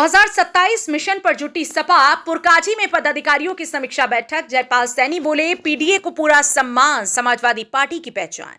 2027 mission पर जुटी सपा पुरकाजी में पदाधिकारियों की समीक्षा बैठक। जयपाल सैनी बोले, पीडीए को पूरा सम्मान, समाजवादी पार्टी की पहचान।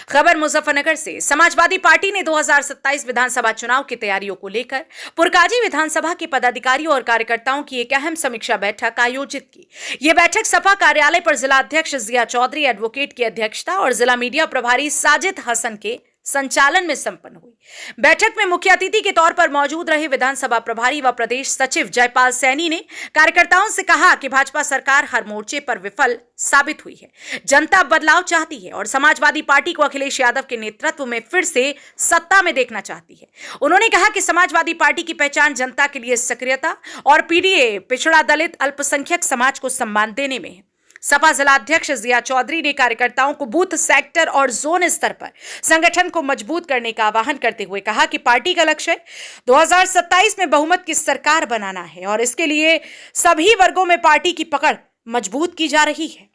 खबर मुजफ्फरनगर से। समाजवादी पार्टी ने 2027 विधानसभा चुनाव की तैयारियों को लेकर पुरकाजी विधानसभा के पदाधिकारियों और कार्यकर्ताओं की एक अहम समीक्षा बैठक आयोजित की। यह बैठक सपा कार्यालय पर जिला अध्यक्ष जिया चौधरी एडवोकेट की अध्यक्षता और जिला मीडिया प्रभारी साजिद हसन के संचालन में संपन्न हुई। बैठक में मुख्य अतिथि के तौर पर मौजूद रहे विधानसभा प्रभारी व प्रदेश सचिव जयपाल सैनी ने कार्यकर्ताओं से कहा कि भाजपा सरकार हर मोर्चे पर विफल साबित हुई है। जनता बदलाव चाहती है और समाजवादी पार्टी को अखिलेश यादव के नेतृत्व में फिर से सत्ता में देखना चाहती है। उन्होंने कहा कि समाजवादी पार्टी की पहचान जनता के लिए सक्रियता और पीडीए पिछड़ा, दलित, अल्पसंख्यक समाज को सम्मान देने में है। सपा जिला अध्यक्ष जिया चौधरी ने कार्यकर्ताओं को बूथ, सेक्टर और जोन स्तर पर संगठन को मजबूत करने का आह्वान करते हुए कहा कि पार्टी का लक्ष्य 2027 में बहुमत की सरकार बनाना है और इसके लिए सभी वर्गों में पार्टी की पकड़ मजबूत की जा रही है।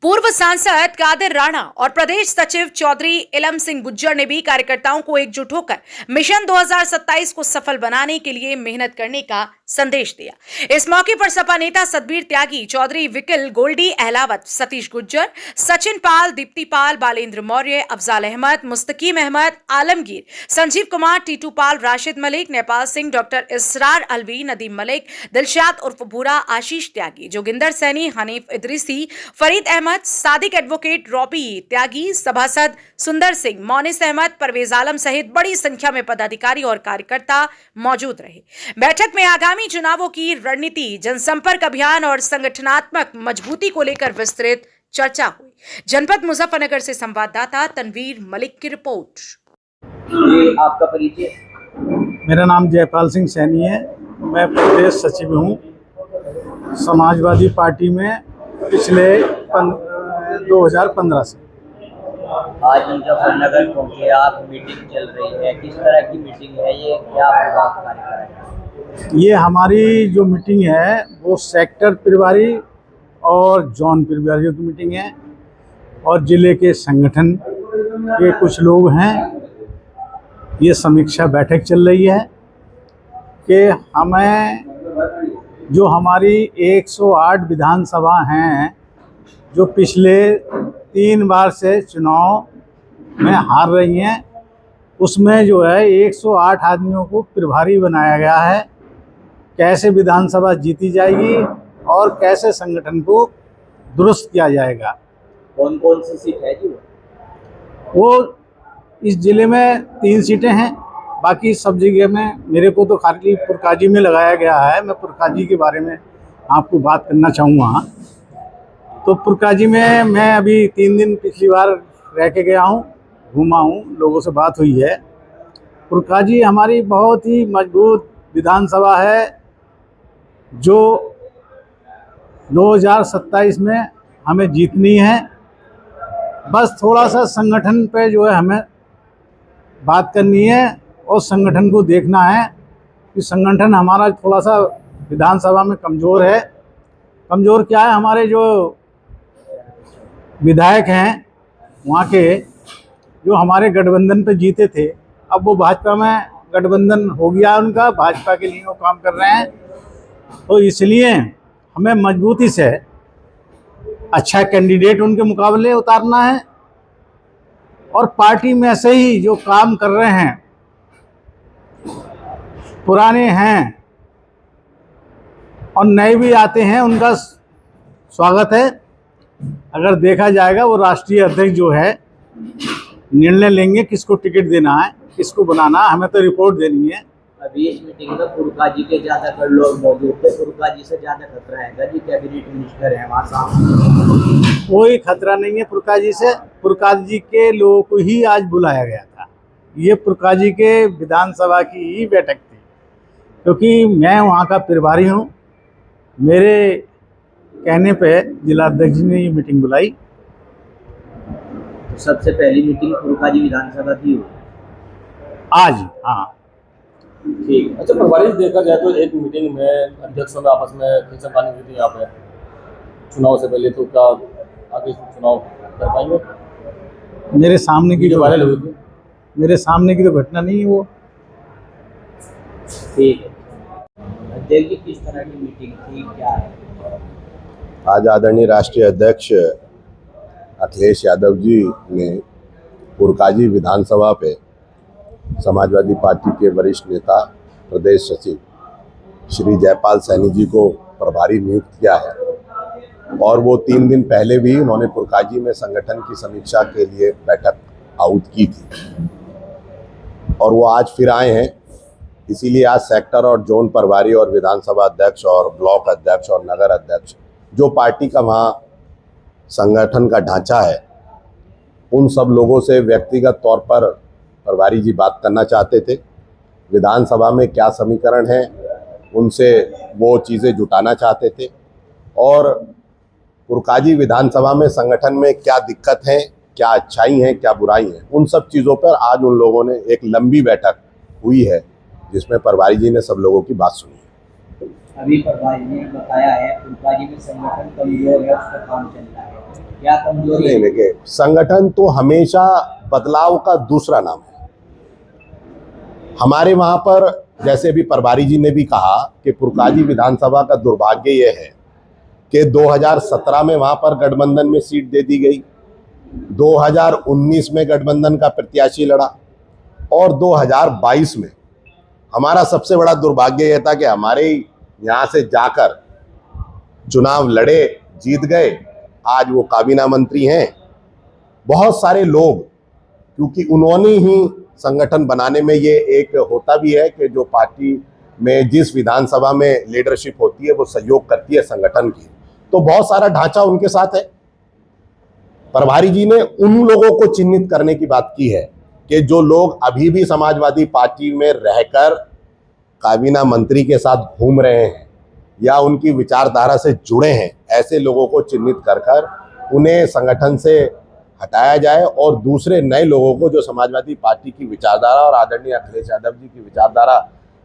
पूर्व सांसद कादिर राणा और प्रदेश सचिव चौधरी इलम सिंह गुज्जर ने भी कार्यकर्ताओं को एकजुट होकर मिशन 2027 को सफल बनाने के लिए मेहनत करने का संदेश दिया। इस मौके पर सपा नेता सतबीर त्यागी, चौधरी विकिल, गोल्डी अहलावत, सतीश गुज्जर, सचिन पाल, दीप्ति पाल, बालेंद्र मौर्य, अफजाल अहमद, मुस्तकीम अहमद, आलमगीर, संजीव कुमार, टीटू पाल, राशिद मलिक, नेपाल सिंह, डॉक्टर इसरार अलवी, नदीम मलिक, दिलशाद उर्फ भूरा, आशीष त्यागी, जोगिंदर सैनी, हनीफ इदरीसी, फरीद अहमद, सादिक एडवोकेट, रॉबी त्यागी, सभासद सुंदर सिंह, मोनिस अहमद, परवेज आलम सहित बड़ी संख्या में पदाधिकारी और कार्यकर्ता मौजूद रहे। बैठक में आगामी चुनावों की रणनीति, जनसंपर्क अभियान और संगठनात्मक मजबूती को लेकर विस्तृत चर्चा हुई। जनपद मुजफ्फरनगर से संवाददाता तनवीर मलिक की रिपोर्ट। आपका परिचय? मेरा नाम जयपाल सिंह सैनी है। मैं प्रदेश सचिव हूँ समाजवादी पार्टी में पिछले 2015 से। आज मुजफ्फरनगर पहुंचे आप, मीटिंग चल रही है, किस तरह की मीटिंग है ये, क्या कार्यक्रम है? ये हमारी जो मीटिंग है वो सेक्टर प्रभारी और जोन प्रभारियों की मीटिंग है और जिले के संगठन के कुछ लोग हैं। ये समीक्षा बैठक चल रही है कि हमें जो हमारी 108 विधानसभा हैं जो पिछले 3 बार से चुनाव में हार रही हैं, उसमें जो है 108 आदमियों को प्रभारी बनाया गया है। कैसे विधानसभा जीती जाएगी और कैसे संगठन को दुरुस्त किया जाएगा। कौन कौन सी सीट है जी? वो इस जिले में 3 सीटें हैं, बाकी सब जगह में मेरे को तो खाली पुरकाजी में लगाया गया है। मैं पुरकाजी के बारे में आपको बात करना चाहूँगा। तो पुरकाजी में मैं अभी 3 दिन पिछली बार रह के गया हूँ, घूमा हूँ, लोगों से बात हुई है। पुरकाजी हमारी बहुत ही मजबूत विधानसभा है जो 2027 में हमें जीतनी है। बस थोड़ा सा संगठन पे जो है हमें बात करनी है और संगठन को देखना है कि संगठन हमारा थोड़ा सा विधानसभा में कमज़ोर है। कमज़ोर क्या है, हमारे जो विधायक हैं वहाँ के, जो हमारे गठबंधन पे जीते थे, अब वो भाजपा में गठबंधन हो गया उनका, भाजपा के लिए वो काम कर रहे हैं। तो इसलिए हमें मजबूती से अच्छा कैंडिडेट उनके मुकाबले उतारना है और पार्टी में से ही जो काम कर रहे हैं, पुराने हैं और नए भी आते हैं, उनका स्वागत है। अगर देखा जाएगा वो राष्ट्रीय अध्यक्ष जो है निर्णय लेंगे किसको टिकट देना है, किसको बनाना है, हमें तो रिपोर्ट देनी है। अभी इस मीटिंग में पुरकाजी के ज़्यादातर लोग मौजूद थे। पुरकाजी से ज़्यादा खतरा है जी? कैबिनेट मिनिस्टर है वहाँ सामने। कोई खतरा नहीं है पुरकाजी से। पुरकाजी के लोगों को ही आज बुलाया गया था। ये पुरकाजी के विधानसभा की ही बैठक थी, क्योंकि मैं वहाँ का प्रभारी हूँ। मेरे कहने पे जिला अध्यक्ष ने ये मीटिंग बुलाई। तो सबसे पहली मीटिंग पुरकाजी विधानसभा की आज। हाँ ठीक। अच्छा, प्रभारी देखा जाए तो एक मीटिंग में अध्यक्षों में आपस में खींचातानी हुई थी यहाँ पे चुनाव से पहले, तो क्या आगे चुनाव कर पाएंगे? मेरे सामने की वायरल हुई थी। मेरे सामने की तो घटना नहीं है वो। ठीक है। अध्यक्ष जी, किस तरह की मीटिंग थी, क्या है? आज आदरणीय राष्ट्रीय अध्यक्ष अखिलेश यादव जी ने पुरकाजी विधानसभा पे समाजवादी पार्टी के वरिष्ठ नेता प्रदेश सचिव श्री जयपाल सैनी जी को प्रभारी नियुक्त किया है और वो 3 दिन पहले भी उन्होंने पुरकाजी में संगठन की समीक्षा के लिए बैठक आहूत की थी और वो आज फिर आए हैं। इसीलिए आज सेक्टर और जोन प्रभारी और विधानसभा अध्यक्ष और ब्लॉक अध्यक्ष और नगर अध्यक्ष जो पार्टी का वहाँ संगठन का ढांचा है उन सब लोगों से व्यक्तिगत तौर पर प्रभारी जी बात करना चाहते थे। विधानसभा में क्या समीकरण है उनसे वो चीज़ें जुटाना चाहते थे और पुरकाजी विधानसभा में संगठन में क्या दिक्कत है, क्या अच्छाई हैं, क्या बुराई हैं, उन सब चीज़ों पर आज उन लोगों ने एक लंबी बैठक हुई है जिसमें प्रभारी जी ने सब लोगों की बात सुनी है। अभी प्रभारी जी ने बताया है पुरकाजी में संगठन कमजोर है, उसका काम चल रहा है, क्या कमजोरी है? देखिए, संगठन तो हमेशा बदलाव का दूसरा नाम है। हमारे वहाँ पर जैसे भी प्रभारी जी ने भी कहा कि पुरकाजी विधानसभा का दुर्भाग्य ये है कि 2017 में वहाँ पर गठबंधन में सीट दे दी गई, 2019 में गठबंधन का प्रत्याशी लड़ा और 2022 में हमारा सबसे बड़ा दुर्भाग्य यह था कि हमारे यहाँ से जाकर चुनाव लड़े, जीत गए, आज वो काबीना मंत्री हैं। बहुत सारे लोग, क्योंकि उन्होंने ही संगठन बनाने में ये एक होता भी है कि जो पार्टी में जिस विधानसभा में लीडरशिप होती है वो सहयोग करती है संगठन की, तो बहुत सारा ढांचा उनके साथ है। प्रभारी जी ने उन लोगों को चिन्हित करने की बात की है कि जो लोग अभी भी समाजवादी पार्टी में रहकर काबीना मंत्री के साथ घूम रहे हैं या उनकी विचारधारा से जुड़े हैं, ऐसे लोगों को चिन्हित कर उन्हें संगठन से हटाया जाए और दूसरे नए लोगों को जो समाजवादी पार्टी की विचारधारा और आदरणीय अखिलेश यादव जी की विचारधारा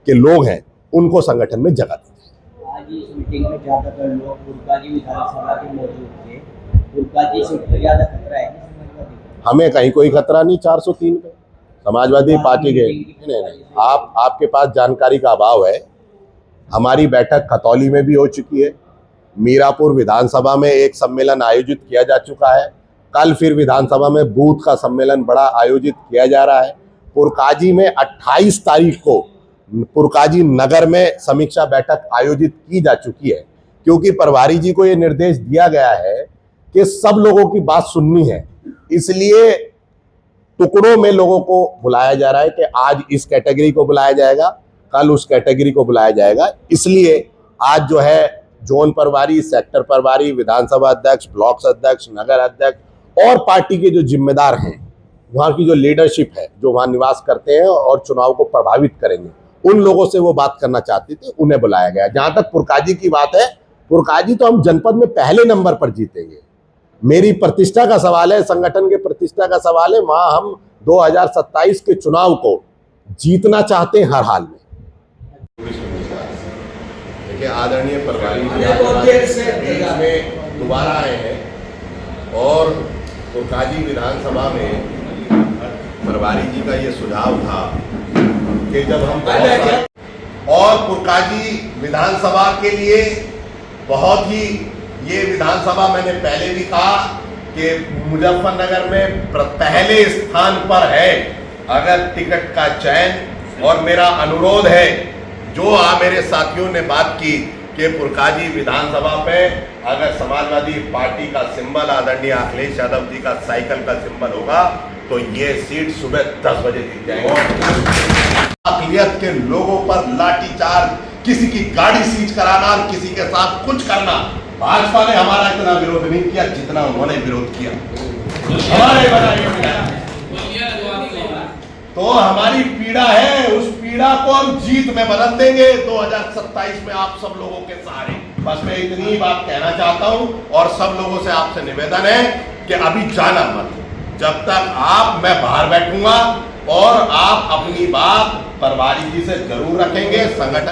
के लोग हैं उनको संगठन में जगह दी जाए। आज इस मीटिंग में ज्यादातर लोग पुरकाजी विधानसभा के मौजूद थे। पुरकाजी सीट पर ज्यादा खतरा है समाजवादी? हमें कहीं कोई खतरा नहीं। 403 पे समाजवादी पार्टी के नहीं, आपके पास जानकारी का अभाव है। हमारी बैठक खतौली में भी हो चुकी है, मीरापुर विधानसभा में एक सम्मेलन आयोजित किया जा चुका है, कल फिर विधानसभा में बूथ का सम्मेलन बड़ा आयोजित किया जा रहा है। पुरकाजी में 28 तारीख को पुरकाजी नगर में समीक्षा बैठक आयोजित की जा चुकी है, क्योंकि प्रभारी जी को ये निर्देश दिया गया है कि सब लोगों की बात सुननी है। इसलिए टुकड़ों में लोगों को बुलाया जा रहा है कि आज इस कैटेगरी को बुलाया जाएगा, कल उस कैटेगरी को बुलाया जाएगा। इसलिए आज जो है जोन प्रभारी, सेक्टर प्रभारी, विधानसभा अध्यक्ष, ब्लॉक अध्यक्ष, नगर अध्यक्ष और पार्टी के जो जिम्मेदार हैं, वहाँ की जो लीडरशिप है, जो वहाँ निवास करते हैं और चुनाव को प्रभावित करेंगे, उन लोगों से वो बात करना चाहते थे, उन्हें बुलाया गया। जहाँ तक पुरकाजी की बात है, पुरकाजी तो हम जनपद में पहले नंबर पर जीतेंगे। मेरी प्रतिष्ठा का सवाल है, संगठन के प्रतिष्ठा का सवाल है। वहाँ हम 2027 के चुनाव को जीतना चाहते हैं हर हाल में। देखिए, आदरणीय प्रभारी जी में दोबारा आए हैं और पुरकाजी विधानसभा में प्रभारी जी का ये सुझाव था कि जब हम और पुरकाजी विधानसभा के लिए बहुत ही, ये विधानसभा मैंने पहले भी कहा कि मुजफ्फरनगर में पहले स्थान पर है अगर टिकट का चयन। और मेरा अनुरोध है, जो मेरे साथियों ने बात की कि पुरकाजी विधानसभा पे अगर समाजवादी पार्टी का सिंबल आदरणीय अखिलेश यादव जी का साइकिल का सिंबल होगा तो ये सीट सुबह 10 बजे जीत जाएंगे। अकलियत के लोगों पर लाठीचार्ज, किसी की गाड़ी सीज कराना और किसी के साथ कुछ करना, भाजपा ने हमारा इतना विरोध नहीं किया जितना उन्होंने विरोध किया। तो हमारी पीड़ा है, उस पीड़ा को हम जीत में बदल देंगे 2027 में आप सब लोगों के सहारे। बस मैं इतनी ही बात कहना चाहता हूं और सब लोगों से आपसे निवेदन है कि अभी जाना मत, जब तक मैं बाहर बैठूंगा और आप अपनी बात प्रभारी जी से जरूर रखेंगे। संगठन